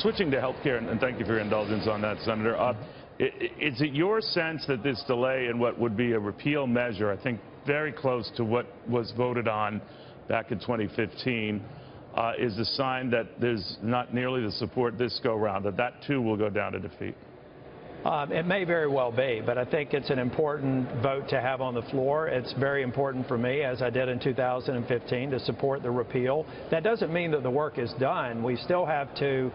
Switching to health care, and thank you for your indulgence on that, Senator. Is it your sense that this delay in what would be a repeal measure, I think very close to what was voted on back in 2015, is a sign that there's not nearly the support this go-round, that too will go down to defeat? It may very well be, but I think it's an important vote to have on the floor. It's very important for me, as I did in 2015, to support the repeal. That doesn't mean that the work is done. We still have to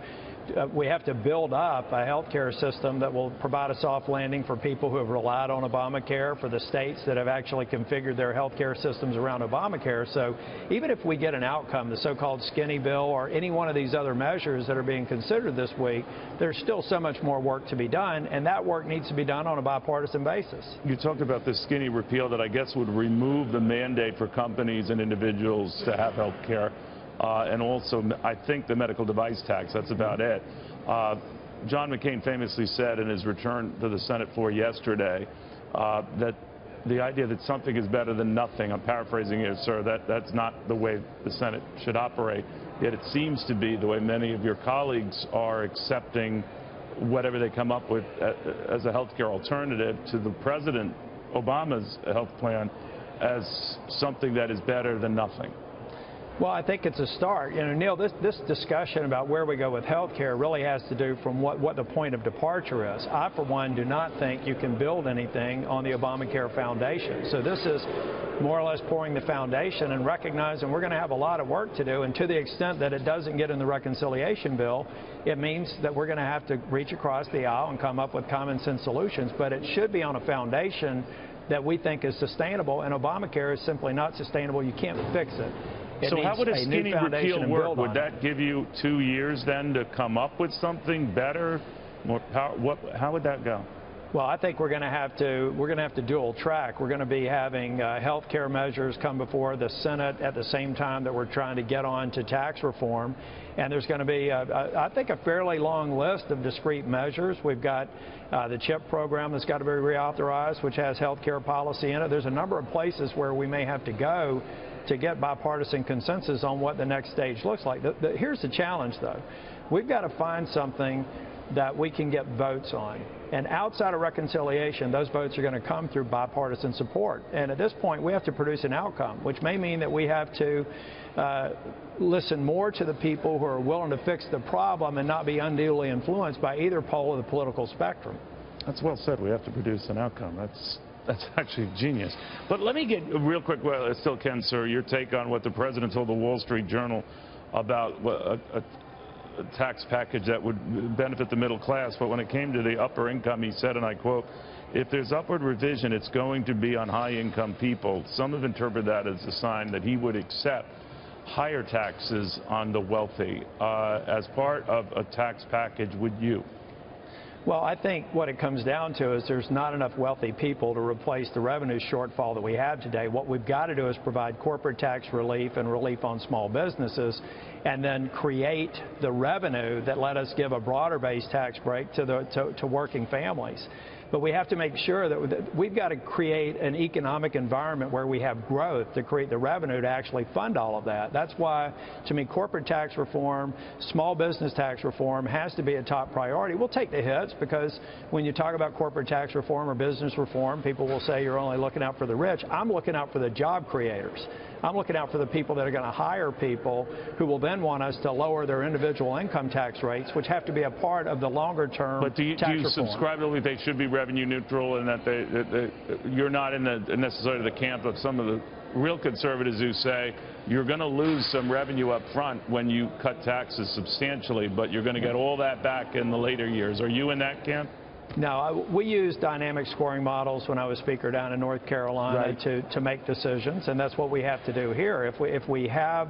build up a health care system that will provide a soft landing for people who have relied on Obamacare, for the states that have actually configured their health care systems around Obamacare. So even if we get an outcome, the so-called skinny bill or any one of these other measures that are being considered this week, there's still so much more work to be done, and that work needs to be done on a bipartisan basis. You talked about the skinny repeal that I guess would remove the mandate for companies and individuals to have health care. And also, I think, the medical device tax. That's about it. John McCain famously said in his return to the Senate floor yesterday that the idea that something is better than nothing, I'm paraphrasing here, sir, that's not the way the Senate should operate. Yet it seems to be the way many of your colleagues are accepting whatever they come up with as a health care alternative to the President Obama's health plan as something that is better than nothing. Well, I think it's a start. You know, Neil, this discussion about where we go with health care really has to do from what the point of departure is. I, for one, do not think you can build anything on the Obamacare foundation. So this is more or less pouring the foundation and recognizing we're going to have a lot of work to do. And to the extent that it doesn't get in the reconciliation bill, it means that we're going to have to reach across the aisle and come up with common sense solutions. But it should be on a foundation that we think is sustainable, and Obamacare is simply not sustainable. You can't fix it. So how would a skinny repeal work? Would that give you 2 years then to come up with something better, more power? How would that go? Well, I think we're going to have to dual track. We're going to be having health care measures come before the Senate at the same time that we're trying to get on to tax reform. And there's going to be, I think, a fairly long list of discrete measures. We've got the CHIP program that's got to be reauthorized, which has health care policy in it. There's a number of places where we may have to go to get bipartisan consensus on what the next stage looks like. Here's the challenge, though. We've got to find something that we can get votes on. And outside of reconciliation, those votes are going to come through bipartisan support. And at this point, we have to produce an outcome, which may mean that we have to listen more to the people who are willing to fix the problem and not be unduly influenced by either pole of the political spectrum. That's well said. We have to produce an outcome. That's actually genius. But let me get real quick, well, I still can, sir, your take on what the president told the Wall Street Journal about a tax package that would benefit the middle class. But when it came to the upper income, he said, and I quote, "If there's upward revision, it's going to be on high-income people." Some have interpreted that as a sign that he would accept higher taxes on the wealthy as part of a tax package. Would you? Well, I think what it comes down to is there's not enough wealthy people to replace the revenue shortfall that we have today. What we've got to do is provide corporate tax relief and relief on small businesses, and then create the revenue that let us give a broader-based tax break to working families. But we have to make sure that we've got to create an economic environment where we have growth to create the revenue to actually fund all of that. That's why, to me, corporate tax reform, small business tax reform has to be a top priority. We'll take the hits because when you talk about corporate tax reform or business reform, people will say you're only looking out for the rich. I'm looking out for the job creators. I'm looking out for the people that are going to hire people who will then want us to lower their individual income tax rates, which have to be a part of the longer-term tax reform. But do you subscribe to that they should be revenue neutral, and that you're not in necessarily the camp of some of the real conservatives who say you're going to lose some revenue up front when you cut taxes substantially, but you're going to get all that back in the later years? Are you in that camp? No, we used dynamic scoring models when I was Speaker down in North Carolina to make decisions, and that's what we have to do here. If we have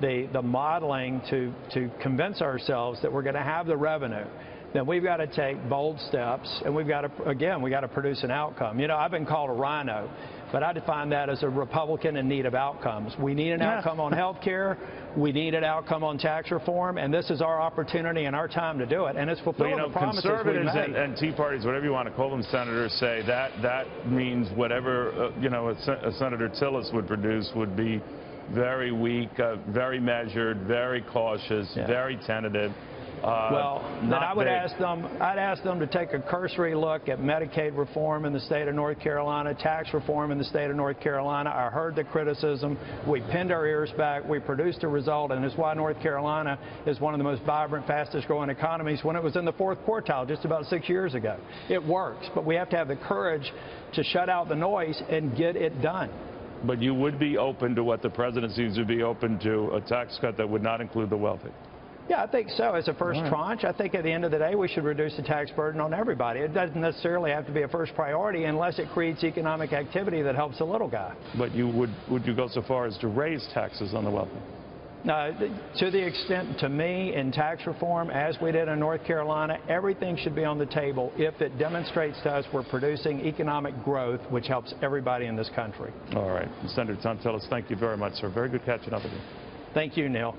the modeling to convince ourselves that we're going to have the revenue, then we've got to take bold steps, and we've got to, again, we got to produce an outcome. You know, I've been called a rhino, but I define that as a Republican in need of outcomes. We need an outcome on health care. We need an outcome on tax reform, and this is our opportunity and our time to do it. And it's fulfilling the promises we made. Conservatives and Tea Parties, whatever you want to call them, senators, say that means whatever a Senator Tillis would produce would be very weak, very measured, very cautious, very tentative. Well, then I would ask them, I'd ask them to take a cursory look at Medicaid reform in the state of North Carolina, tax reform in the state of North Carolina. I heard the criticism. We pinned our ears back. We produced a result, and it's why North Carolina is one of the most vibrant, fastest growing economies when it was in the fourth quartile just about 6 years ago. It works, but we have to have the courage to shut out the noise and get it done. But you would be open to what the president seems to be open to, a tax cut that would not include the wealthy? Yeah, I think so. As a first tranche, I think at the end of the day, we should reduce the tax burden on everybody. It doesn't necessarily have to be a first priority unless it creates economic activity that helps the little guy. But would you go so far as to raise taxes on the wealthy? To the extent, to me, in tax reform, as we did in North Carolina, everything should be on the table if it demonstrates to us we're producing economic growth, which helps everybody in this country. All right. Senator Thom Tillis, thank you very much, sir. Very good catching up with you. Thank you, Neil.